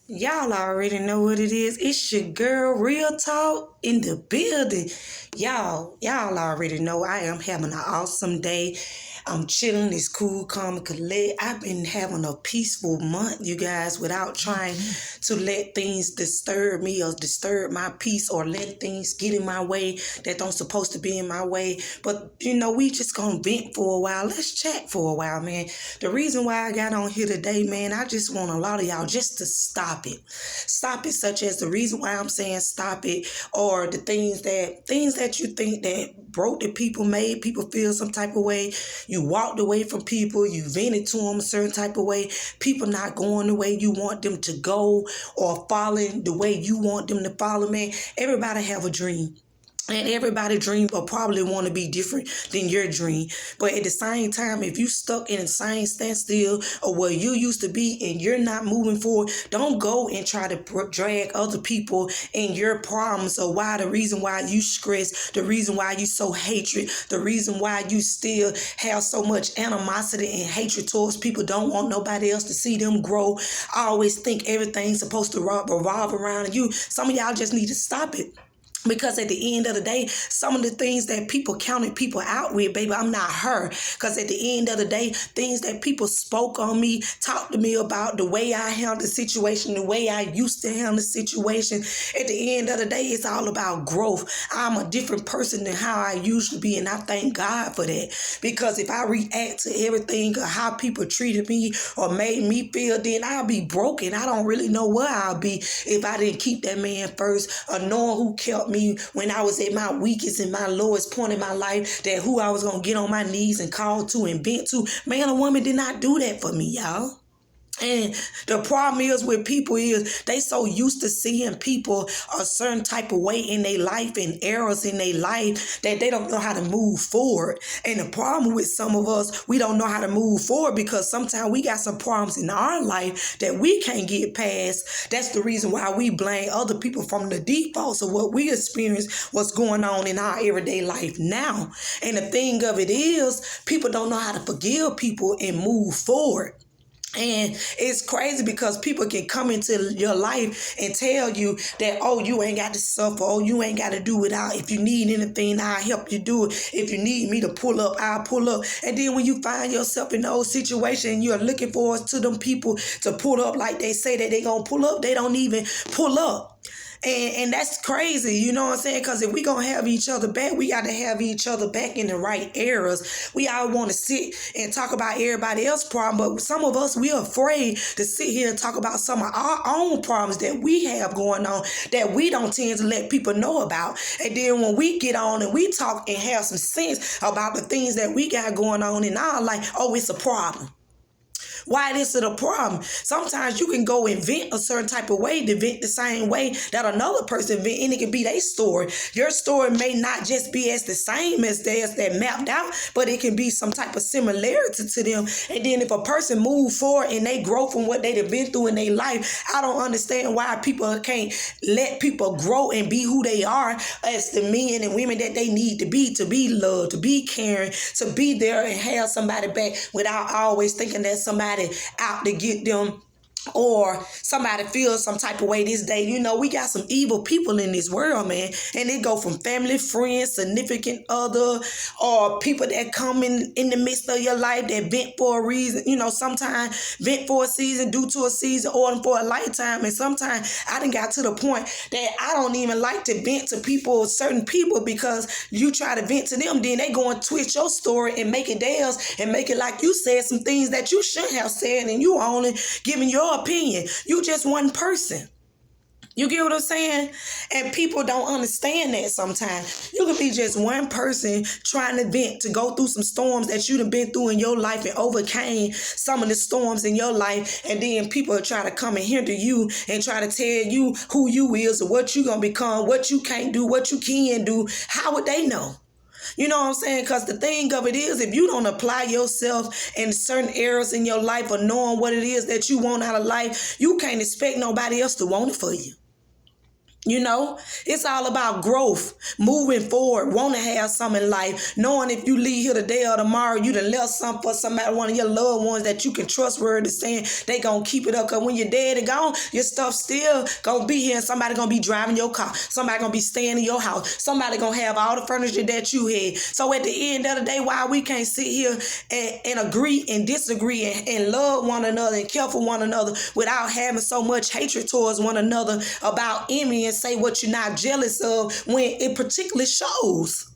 Y'all already know what it is. It's your girl, Real Talk, in the building. Y'all already know I am having an awesome day. I'm chilling. It's cool, calm, and collect. I've been having a peaceful month, you guys, without trying to let things disturb me or disturb my peace or let things get in my way that don't supposed to be in my way. But, we just gonna vent for a while. Let's chat for a while, man. The reason why I got on here today, man, I just want a lot of y'all just to stop it. Stop it, such as the reason why I'm saying stop it, or the things that you think that broke the people, made people feel some type of way. You walked away from people, you vented to them a certain type of way. People not going the way you want them to go or following the way you want them to follow, man. Everybody have a dream. And everybody's dream will probably want to be different than your dream. But at the same time, if you stuck in the same standstill or where you used to be and you're not moving forward, don't go and try to drag other people in your problems or why the reason why you stress, the reason why you so hatred, the reason why you still have so much animosity and hatred towards people, don't want nobody else to see them grow. I always think everything's supposed to revolve around you. Some of y'all just need to stop it. Because at the end of the day, some of the things that people counted people out with, baby, I'm not her. Because at the end of the day, things that people spoke on me, talked to me about the way I handled the situation, the way I used to handle the situation. At the end of the day, it's all about growth. I'm a different person than how I used to be, and I thank God for that. Because if I react to everything or how people treated me or made me feel, then I'll be broken. I don't really know where I'll be if I didn't keep that man first, or knowing who kept me when I was at my weakest and my lowest point in my life, that who I was going to get on my knees and call to and vent to. Man, a woman did not do that for me, y'all. And the problem is with people is they so used to seeing people a certain type of way in their life and errors in their life that they don't know how to move forward. And the problem with some of us, we don't know how to move forward because sometimes we got some problems in our life that we can't get past. That's the reason why we blame other people from the defaults of what we experience, what's going on in our everyday life now. And the thing of it is, people don't know how to forgive people and move forward. And it's crazy because people can come into your life and tell you that, oh, you ain't got to suffer. Oh, you ain't got to do it out. If you need anything, I'll help you do it. If you need me to pull up, I'll pull up. And then when you find yourself in those situations and you're looking forward to them people to pull up like they say that they going to pull up, they don't even pull up. And that's crazy, you know what I'm saying? Because if we going to have each other back, we got to have each other back in the right eras. We all want to sit and talk about everybody else's problem, but some of us, we're afraid to sit here and talk about some of our own problems that we have going on that we don't tend to let people know about. And then when we get on and we talk and have some sense about the things that we got going on in our life, oh, it's a problem. Why this is a problem? Sometimes you can go and vent a certain type of way, to vent the same way that another person vent, and it can be their story. Your story may not just be as the same as theirs that mapped out, but it can be some type of similarity to them. And then if a person move forward and they grow from what they've been through in their life, I don't understand why people can't let people grow and be who they are as the men and women that they need to be loved, to be caring, to be there and have somebody back without always thinking that somebody out to get them or somebody feels some type of way this day. We got some evil people in this world, man. And they go from family, friends, significant other, or people that come in the midst of your life that vent for a reason. Sometimes vent for a season, due to a season, or for a lifetime. And sometimes I done got to the point that I don't even like to vent to people, certain people, because you try to vent to them, then they go and twist your story and make it theirs and make it like you said some things that you shouldn't have said, and you only giving your opinion. You just one person. You get what I'm saying? And people don't understand that sometimes. You can be just one person trying to vent, to go through some storms that you done been through in your life and overcame some of the storms in your life. And then people try to come and hinder you and try to tell you who you is or what you going to become, what you can't do, what you can do. How would they know? You know what I'm saying? Because the thing of it is, if you don't apply yourself in certain areas in your life or knowing what it is that you want out of life, you can't expect nobody else to want it for you. You know, it's all about growth, moving forward, want to have something in life, knowing if you leave here today or tomorrow, you done left something for somebody, one of your loved ones that you can trustworthy, saying they going to keep it up. Because when you're dead and gone, your stuff still going to be here, and somebody going to be driving your car. Somebody going to be staying in your house. Somebody going to have all the furniture that you had. So at the end of the day, why we can't sit here and agree and disagree and love one another and care for one another without having so much hatred towards one another about envy and say what you're not jealous of when it particularly shows.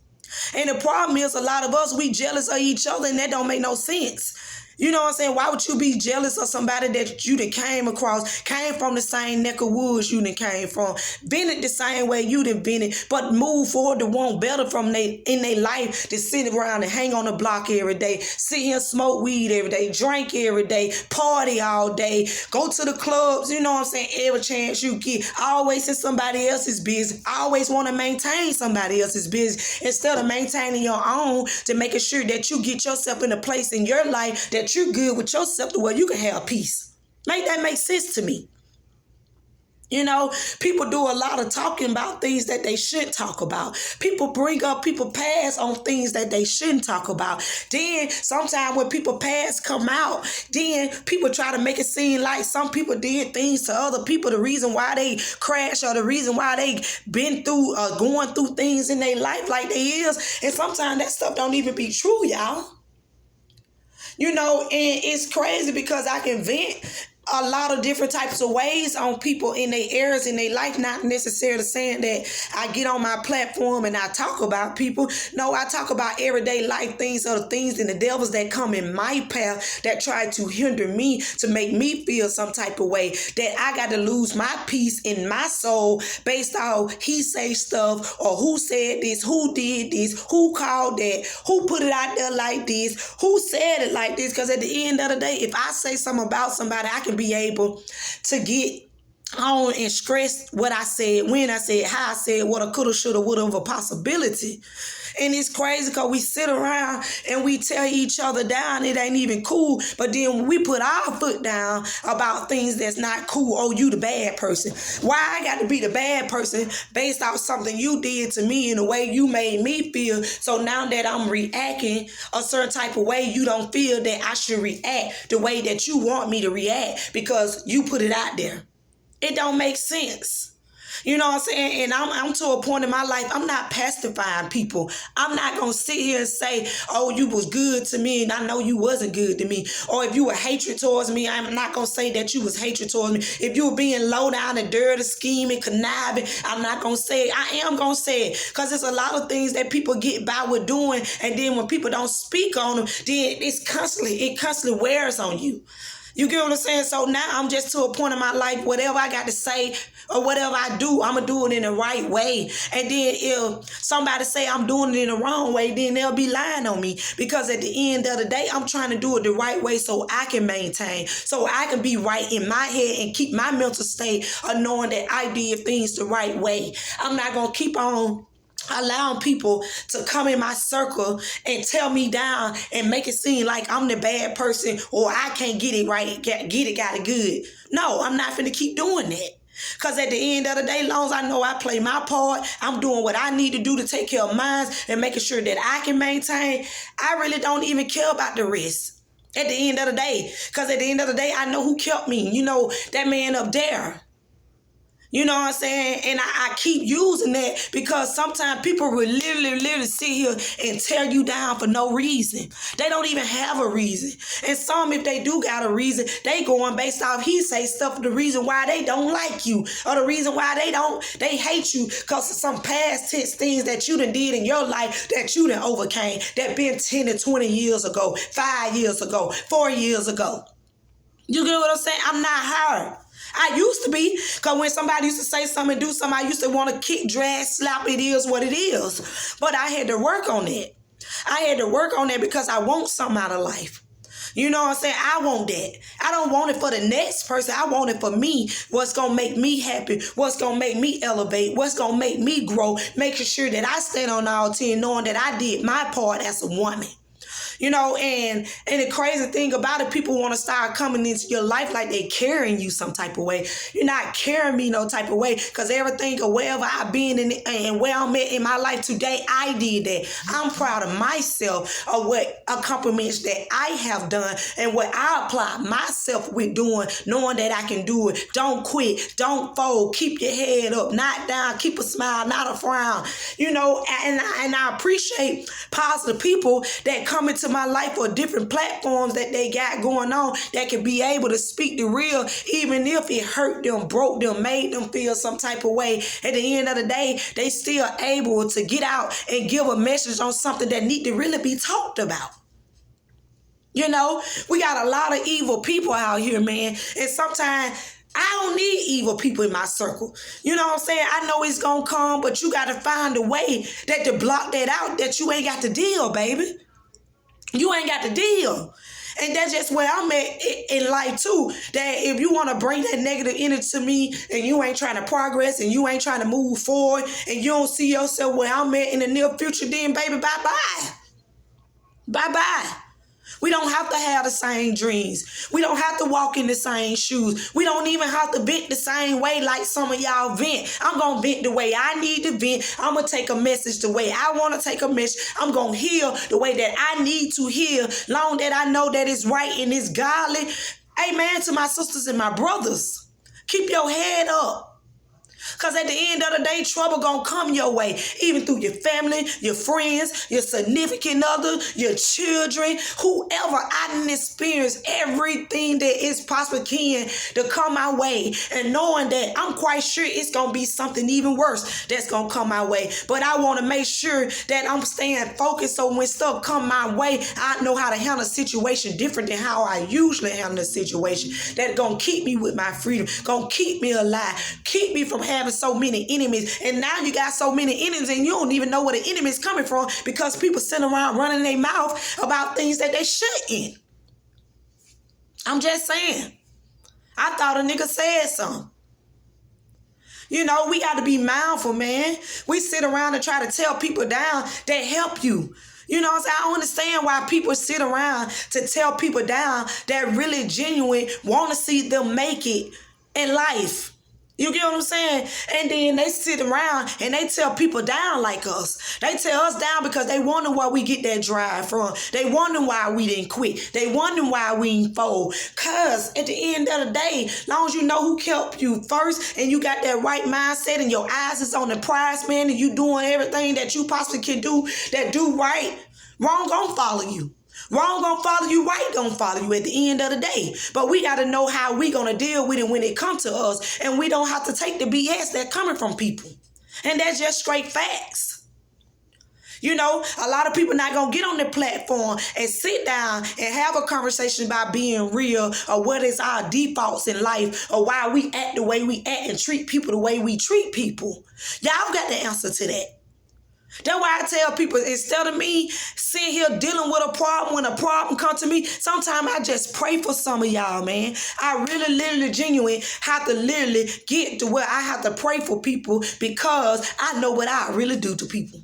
And the problem is a lot of us, we jealous of each other, and that don't make no sense. You know what I'm saying? Why would you be jealous of somebody that you done came across, came from the same neck of woods you done came from, been it the same way you done been it, but move forward to want better from in their life, to sit around and hang on the block every day, sit here and smoke weed every day, drink every day, party all day, go to the clubs, you know what I'm saying, every chance you get, always in somebody else's business, always want to maintain somebody else's business instead of maintaining your own, to making sure that you get yourself in a place in your life that you're good with yourself to where you can have peace. Make that make sense to me. You know, people do a lot of talking about things that they shouldn't talk about. People bring up people past on things that they shouldn't talk about. Then sometimes when people past come out, then people try to make it seem like some people did things to other people. The reason why they crash or the reason why they been through going through things in their life like they is. And sometimes that stuff don't even be true, y'all. You know, and it's crazy because I can vent a lot of different types of ways on people in their areas in their life, not necessarily saying that I get on my platform and I talk about people. No, I talk about everyday life things, or the things and the devils that come in my path that try to hinder me, to make me feel some type of way, that I got to lose my peace in my soul based off he say stuff, or who said this, who did this, who called that, who put it out there like this, who said it like this. Because at the end of the day, if I say something about somebody, I can be able to get on and stress what I said, when I said, how I said, what I coulda, shoulda, woulda of a possibility. And it's crazy because we sit around and we tell each other down, it ain't even cool. But then when we put our foot down about things that's not cool, oh, you the bad person. Why I got to be the bad person based off something you did to me in the way you made me feel? So now that I'm reacting a certain type of way, you don't feel that I should react the way that you want me to react because you put it out there. It don't make sense. You know what I'm saying? And I'm to a point in my life, I'm not pacifying people. I'm not going to sit here and say, oh, you was good to me and I know you wasn't good to me. Or if you were hatred towards me, I'm not going to say that you was hatred towards me. If you were being low down and dirty, scheming, conniving, I'm not going to say it. I am going to say it because there's a lot of things that people get by with doing. And then when people don't speak on them, then it constantly wears on you. You get what I'm saying? So now I'm just to a point in my life, whatever I got to say or whatever I do, I'm going to do it in the right way. And then if somebody say I'm doing it in the wrong way, then they'll be lying on me. Because at the end of the day, I'm trying to do it the right way so I can maintain, so I can be right in my head and keep my mental state of knowing that I did things the right way. I'm not going to keep on allowing people to come in my circle and tell me down and make it seem like I'm the bad person or I can't get it right, got it good. No, I'm not finna keep doing that. Because at the end of the day, as long as I know I play my part, I'm doing what I need to do to take care of mine and making sure that I can maintain, I really don't even care about the rest at the end of the day. Because at the end of the day, I know who kept me. You know, that man up there. You know what I'm saying? And I keep using that because sometimes people will literally sit here and tear you down for no reason. They don't even have a reason. And some, if they do got a reason, they going based off he say stuff, the reason why they don't like you or the reason why they hate you because of some past tense things that you done did in your life that you done overcame, that been 10 to 20 years ago, 5 years ago, 4 years ago. You get what I'm saying? I'm not her. I used to be, because when somebody used to say something, do something, I used to want to kick, drag, slap, it is what it is. But I had to work on it. I had to work on that because I want something out of life. You know what I'm saying? I want that. I don't want it for the next person. I want it for me. What's going to make me happy? What's going to make me elevate? What's going to make me grow? Making sure that I stand on all 10, knowing that I did my part as a woman. And the crazy thing about it, people want to start coming into your life like they carrying you some type of way. You're not carrying me no type of way, because everything or wherever I've been in and where I'm at in my life today, I did that. I'm proud of myself of what accomplishments that I have done and what I apply myself with doing, knowing that I can do it. Don't quit. Don't fold. Keep your head up, not down. Keep a smile, not a frown. And I appreciate positive people that come into my life for different platforms that they got going on, that can be able to speak the real, even if it hurt them, broke them, made them feel some type of way. At the end of the day, they still able to get out and give a message on something that need to really be talked about. We got a lot of evil people out here, man. And sometimes I don't need evil people in my circle. You know what I'm saying? I know it's going to come, but you got to find a way that to block that out, that you ain't got to deal, baby. You ain't got to deal. And that's just where I'm at in life too. That if you want to bring that negative energy to me and you ain't trying to progress and you ain't trying to move forward and you don't see yourself where I'm at in the near future, then baby, bye-bye. Bye-bye. We don't have to have the same dreams. We don't have to walk in the same shoes. We don't even have to vent the same way like some of y'all vent. I'm going to vent the way I need to vent. I'm going to take a message the way I want to take a message. I'm going to heal the way that I need to heal, long that I know that it's right and it's godly. Amen to my sisters and my brothers. Keep your head up. Because at the end of the day, trouble gonna come your way, even through your family, your friends, your significant other, your children, whoever. I didn't experience everything that is possible can to come my way, and knowing that I'm quite sure it's gonna be something even worse that's gonna come my way. But I want to make sure that I'm staying focused, so when stuff come my way, I know how to handle a situation different than how I usually handle a situation. That's gonna keep me with my freedom, gonna keep me alive, keep me from having so many enemies. And now you got so many enemies and you don't even know where the enemy is coming from, because people sit around running their mouth about things that they shouldn't. I'm just saying. I thought a nigga said something. We got to be mindful, man. We sit around and try to tell people down that help you. You know what I'm saying? I don't understand why people sit around to tell people down that really genuine want to see them make it in life. You get what I'm saying? And then they sit around and they tell people down like us. They tell us down because they wonder where we get that drive from. They wonder why we didn't quit. They wonder why we didn't fold. Because at the end of the day, as long as you know who kept you first and you got that right mindset and your eyes is on the prize, man, and you doing everything that you possibly can do that do right, wrong gonna follow you. Wrong gonna follow you, right gonna follow you at the end of the day. But we gotta know how we gonna deal with it when it comes to us. And we don't have to take the BS that coming from people. And that's just straight facts. A lot of people not gonna get on the platform and sit down and have a conversation about being real, or what is our defaults in life, or why we act the way we act and treat people the way we treat people. Y'all got the answer to that. That's why I tell people, instead of me sitting here dealing with a problem, when a problem comes to me, sometimes I just pray for some of y'all, man. I really, literally, genuinely have to literally get to where I have to pray for people, because I know what I really do to people.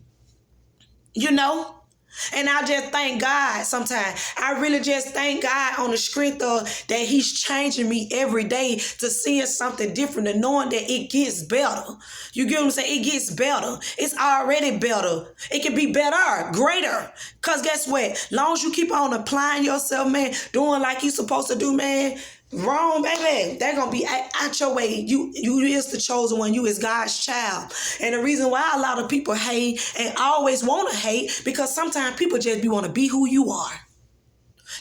And I just thank God sometimes. I really just thank God on the strength of that He's changing me every day to seeing something different and knowing that it gets better. You get what I'm saying? It gets better. It's already better. It can be better, greater. Because guess what? Long as you keep on applying yourself, man, doing like you're supposed to do, man, wrong, baby. They're going to be out your way. You is the chosen one. You is God's child. And the reason why a lot of people hate and always want to hate, because sometimes people just want to be who you are.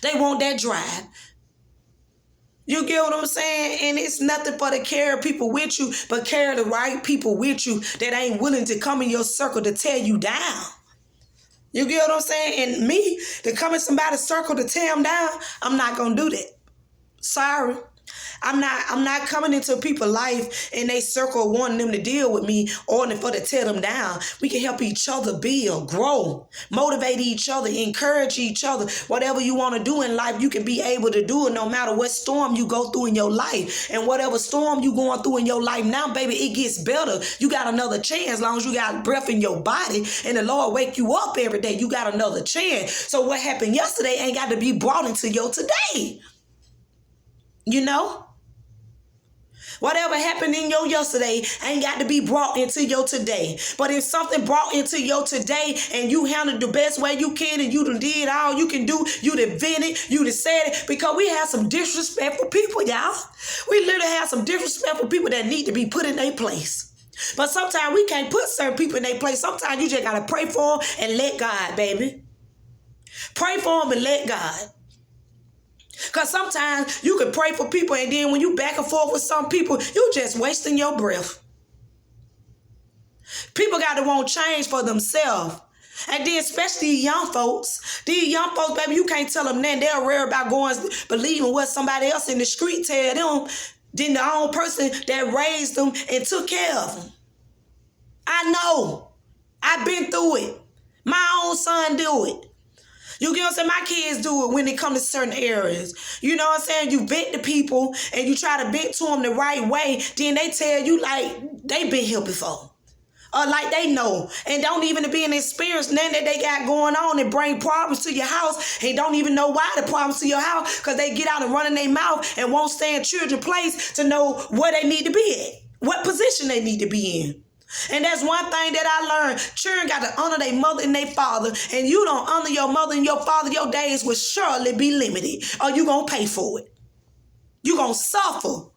They want that drive. You get what I'm saying? And it's nothing but to carry people with you, but carry the right people with you that ain't willing to come in your circle to tear you down. You get what I'm saying? And me, to come in somebody's circle to tear them down, I'm not going to do that. Sorry. I'm not coming into people's life and they circle wanting them to deal with me or for to tear them down. We can help each other build, grow, motivate each other, encourage each other. Whatever you want to do in life, you can be able to do it no matter what storm you go through in your life. And whatever storm you going through in your life now, baby, it gets better. You got another chance as long as you got breath in your body and the Lord wake you up every day. You got another chance. So what happened yesterday ain't got to be brought into your today. You know? Whatever happened in your yesterday ain't got to be brought into your today. But if something brought into your today and you handled the best way you can and you done did all you can do, you done vented, you done said it, because we have some disrespectful people, y'all. We literally have some disrespectful people that need to be put in their place. But sometimes we can't put certain people in their place. Sometimes you just got to pray for them and let God, baby. Pray for them and let God. Because sometimes you can pray for people and then when you back and forth with some people, you just wasting your breath. People got to want change for themselves. And then especially these young folks, baby, you can't tell them nothing. They're rare about going believing what somebody else in the street tell them than the own person that raised them and took care of them. I know. I've been through it. My own son do it. You get what I'm saying? My kids do it when it comes to certain areas. You know what I'm saying? You vent to people and you try to vent to them the right way. Then they tell you like they been here before. Or like they know. And don't even be an experience nothing that they got going on and bring problems to your house. And don't even know why the problems to your house. Because they get out and run in their mouth and won't stay in children's place to know where they need to be at. What position they need to be in. And that's one thing that I learned. Children got to honor their mother and their father. And you don't honor your mother and your father, your days will surely be limited. Or you going to pay for it. You going to suffer.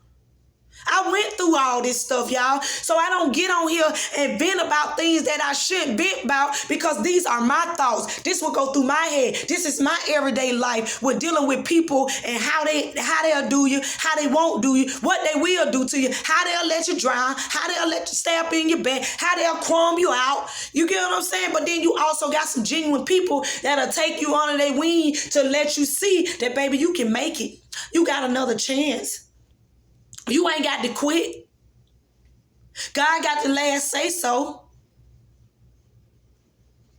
I went through all this stuff, y'all. So I don't get on here and vent about things that I shouldn't vent about because these are my thoughts. This will go through my head. This is my everyday life. We're dealing with people and how they'll do you, how they won't do you, what they will do to you, how they'll let you drown, how they'll let you stay up in your bed, how they'll crumb you out. You get what I'm saying? But then you also got some genuine people that'll take you under their wing to let you see that, baby, you can make it. You got another chance. You ain't got to quit. God got the last say so.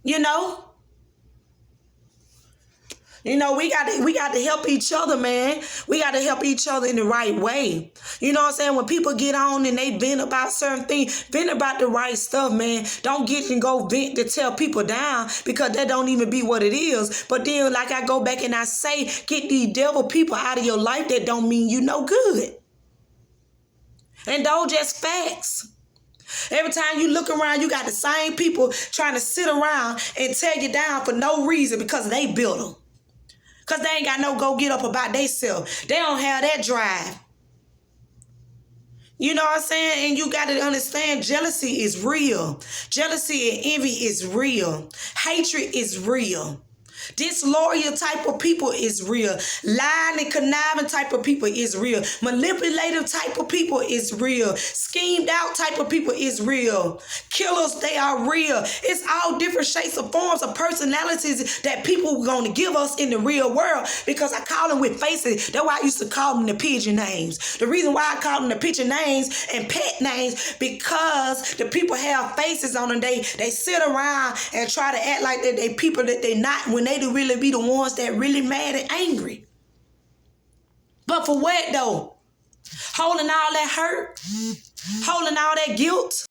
You know? You know, we got to help each other, man. We got to help each other in the right way. You know what I'm saying? When people get on and they vent about certain things, vent about the right stuff, man. Don't get and go vent to tell people down because that don't even be what it is. But then, like I go back and I say, get these devil people out of your life that don't mean you no good. And those just facts. Every time you look around, you got the same people trying to sit around and tear you down for no reason because they built them. Because they ain't got no go get up about themselves. They don't have that drive. You know what I'm saying? And you got to understand jealousy is real. Jealousy and envy is real. Hatred is real. Disloyal type of people is real. Lying and conniving type of people is real. Manipulative type of people is real. Schemed out type of people is real. Killers, they are real. It's all different shapes and forms of personalities that people are going to give us in the real world because I call them with faces. That's why I used to call them the pigeon names. The reason why I call them the pigeon names and pet names because the people have faces on them. They sit around and try to act like they people that they not when they to really be the ones that really mad and angry. But for what though? Holding all that hurt? Holding all that guilt?